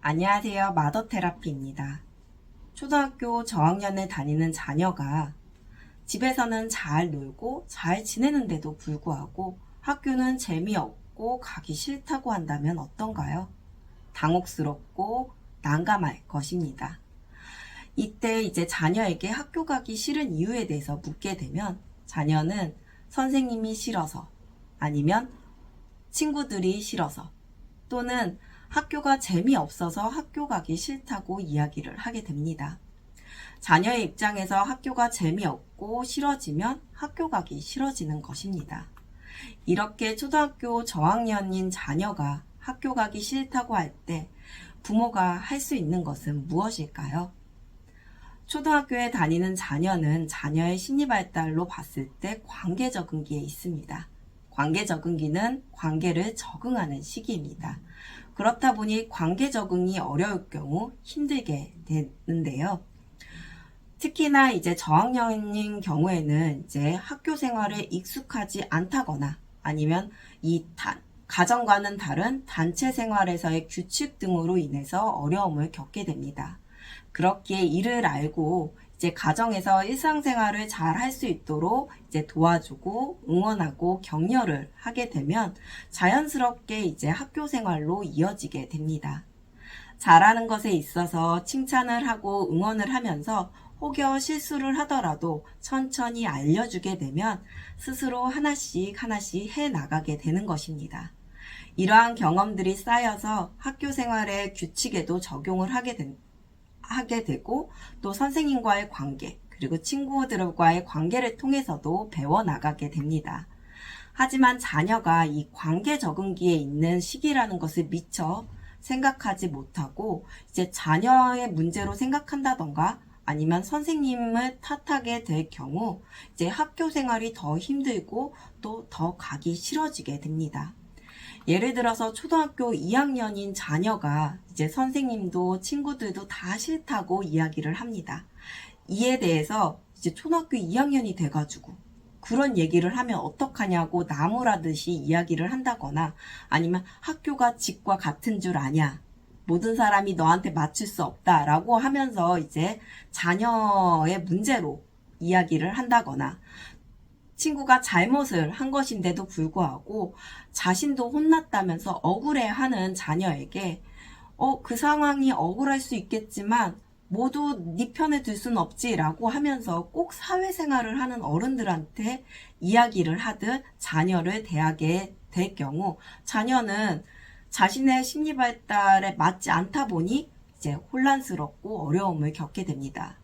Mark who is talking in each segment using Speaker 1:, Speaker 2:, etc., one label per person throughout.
Speaker 1: 안녕하세요. 마더테라피입니다. 초등학교 저학년에 다니는 자녀가 집에서는 잘 놀고 잘 지내는데도 불구하고 학교는 재미없고 가기 싫다고 한다면 어떤가요? 당혹스럽고 난감할 것입니다. 이때 이제 자녀에게 학교 가기 싫은 이유에 대해서 묻게 되면 자녀는 선생님이 싫어서, 아니면 친구들이 싫어서, 또는 학교가 재미없어서 학교 가기 싫다고 이야기를 하게 됩니다. 자녀의 입장에서 학교가 재미없고 싫어지면 학교 가기 싫어지는 것입니다. 이렇게 초등학교 저학년인 자녀가 학교 가기 싫다고 할 때 부모가 할 수 있는 것은 무엇일까요? 초등학교에 다니는 자녀는 자녀의 심리 발달로 봤을 때 관계 적응기에 있습니다. 관계 적응기는 관계를 적응하는 시기입니다. 그렇다 보니 관계 적응이 어려울 경우 힘들게 되는데요. 특히나 이제 저학년인 경우에는 이제 학교 생활에 익숙하지 않다거나 아니면 가정과는 다른 단체 생활에서의 규칙 등으로 인해서 어려움을 겪게 됩니다. 그렇기에 이를 알고 이제 가정에서 일상생활을 잘 할 수 있도록 이제 도와주고 응원하고 격려를 하게 되면 자연스럽게 이제 학교 생활로 이어지게 됩니다. 잘하는 것에 있어서 칭찬을 하고 응원을 하면서 혹여 실수를 하더라도 천천히 알려주게 되면 스스로 하나씩 해 나가게 되는 것입니다. 이러한 경험들이 쌓여서 학교 생활의 규칙에도 적용을 하게 되고 또 선생님과의 관계 그리고 친구들과의 관계를 통해서도 배워나가게 됩니다. 하지만 자녀가 이 관계 적응기에 있는 시기라는 것을 미처 생각하지 못하고 이제 자녀의 문제로 생각한다던가 아니면 선생님을 탓하게 될 경우 이제 학교 생활이 더 힘들고 또 더 가기 싫어지게 됩니다. 예를 들어서 초등학교 2학년인 자녀가 이제 선생님도 친구들도 다 싫다고 이야기를 합니다. 이에 대해서 이제 초등학교 2학년이 돼가지고 그런 얘기를 하면 어떡하냐고 나무라듯이 이야기를 한다거나 아니면 학교가 집과 같은 줄 아냐, 모든 사람이 너한테 맞출 수 없다라고 하면서 이제 자녀의 문제로 이야기를 한다거나 친구가 잘못을 한 것인데도 불구하고 자신도 혼났다면서 억울해하는 자녀에게 그 상황이 억울할 수 있겠지만 모두 네 편에 들 수는 없지 라고 하면서 꼭 사회생활을 하는 어른들한테 이야기를 하듯 자녀를 대하게 될 경우 자녀는 자신의 심리 발달에 맞지 않다 보니 이제 혼란스럽고 어려움을 겪게 됩니다.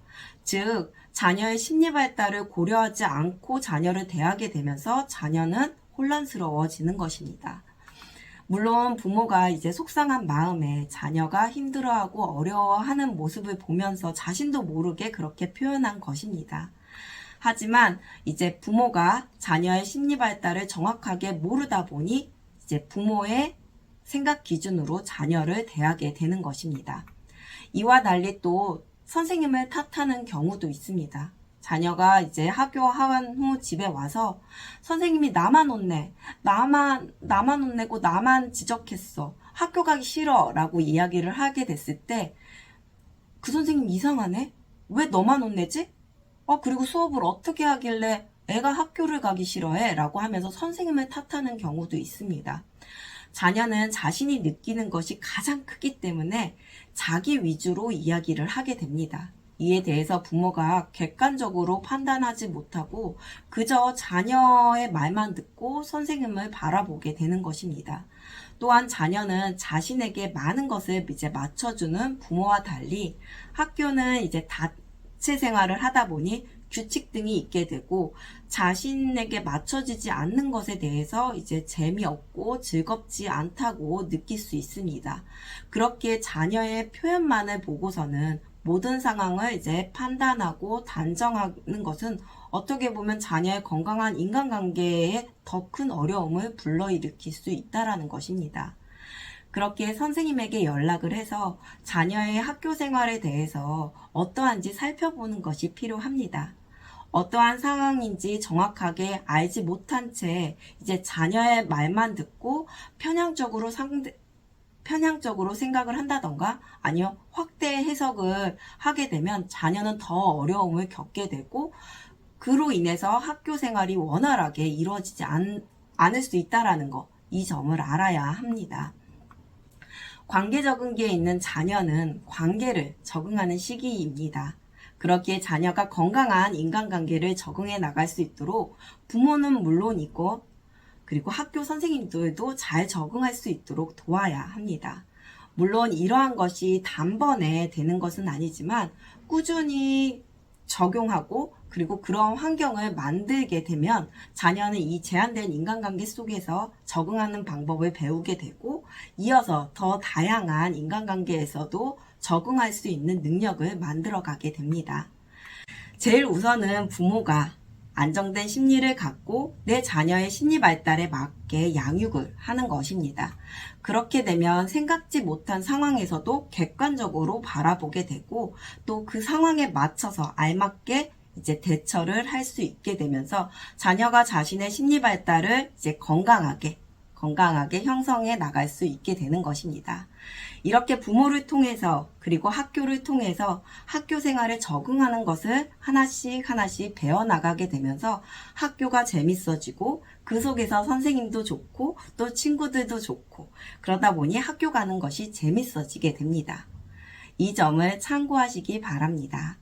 Speaker 1: 즉, 자녀의 심리 발달을 고려하지 않고 자녀를 대하게 되면서 자녀는 혼란스러워지는 것입니다. 물론 부모가 이제 속상한 마음에 자녀가 힘들어하고 어려워하는 모습을 보면서 자신도 모르게 그렇게 표현한 것입니다. 하지만 이제 부모가 자녀의 심리 발달을 정확하게 모르다 보니 이제 부모의 생각 기준으로 자녀를 대하게 되는 것입니다. 이와 달리 또 선생님을 탓하는 경우도 있습니다. 자녀가 이제 학교 하원 후 집에 와서 선생님이 나만 혼내, 나만 혼내고 나만 지적했어, 학교 가기 싫어 라고 이야기를 하게 됐을 때 그 선생님 이상하네? 왜 너만 혼내지? 그리고 수업을 어떻게 하길래 애가 학교를 가기 싫어해? 라고 하면서 선생님을 탓하는 경우도 있습니다. 자녀는 자신이 느끼는 것이 가장 크기 때문에 자기 위주로 이야기를 하게 됩니다. 이에 대해서 부모가 객관적으로 판단하지 못하고 그저 자녀의 말만 듣고 선생님을 바라보게 되는 것입니다. 또한 자녀는 자신에게 많은 것을 이제 맞춰주는 부모와 달리 학교는 이제 단체 생활을 하다 보니 규칙 등이 있게 되고 자신에게 맞춰지지 않는 것에 대해서 이제 재미없고 즐겁지 않다고 느낄 수 있습니다. 그렇게 자녀의 표현만을 보고서는 모든 상황을 이제 판단하고 단정하는 것은 어떻게 보면 자녀의 건강한 인간관계에 더 큰 어려움을 불러일으킬 수 있다는 것입니다. 그렇게 선생님에게 연락을 해서 자녀의 학교 생활에 대해서 어떠한지 살펴보는 것이 필요합니다. 어떠한 상황인지 정확하게 알지 못한 채 이제 자녀의 말만 듣고 편향적으로 편향적으로 생각을 한다던가 아니면 확대 해석을 하게 되면 자녀는 더 어려움을 겪게 되고 그로 인해서 학교 생활이 원활하게 이루어지지 않을 수 있다는 거, 이 점을 알아야 합니다. 관계 적응기에 있는 자녀는 관계를 적응하는 시기입니다. 그렇기에 자녀가 건강한 인간관계를 적응해 나갈 수 있도록 부모는 물론이고 그리고 학교 선생님들도 잘 적응할 수 있도록 도와야 합니다. 물론 이러한 것이 단번에 되는 것은 아니지만 꾸준히 적용하고 그리고 그런 환경을 만들게 되면 자녀는 이 제한된 인간관계 속에서 적응하는 방법을 배우게 되고 이어서 더 다양한 인간관계에서도 적응할 수 있는 능력을 만들어가게 됩니다. 제일 우선은 부모가 안정된 심리를 갖고 내 자녀의 심리 발달에 맞게 양육을 하는 것입니다. 그렇게 되면 생각지 못한 상황에서도 객관적으로 바라보게 되고 또 그 상황에 맞춰서 알맞게 이제 대처를 할 수 있게 되면서 자녀가 자신의 심리 발달을 이제 건강하게 형성해 나갈 수 있게 되는 것입니다. 이렇게 부모를 통해서 그리고 학교를 통해서 학교 생활에 적응하는 것을 하나씩 배워나가게 되면서 학교가 재밌어지고 그 속에서 선생님도 좋고 또 친구들도 좋고 그러다 보니 학교 가는 것이 재밌어지게 됩니다. 이 점을 참고하시기 바랍니다.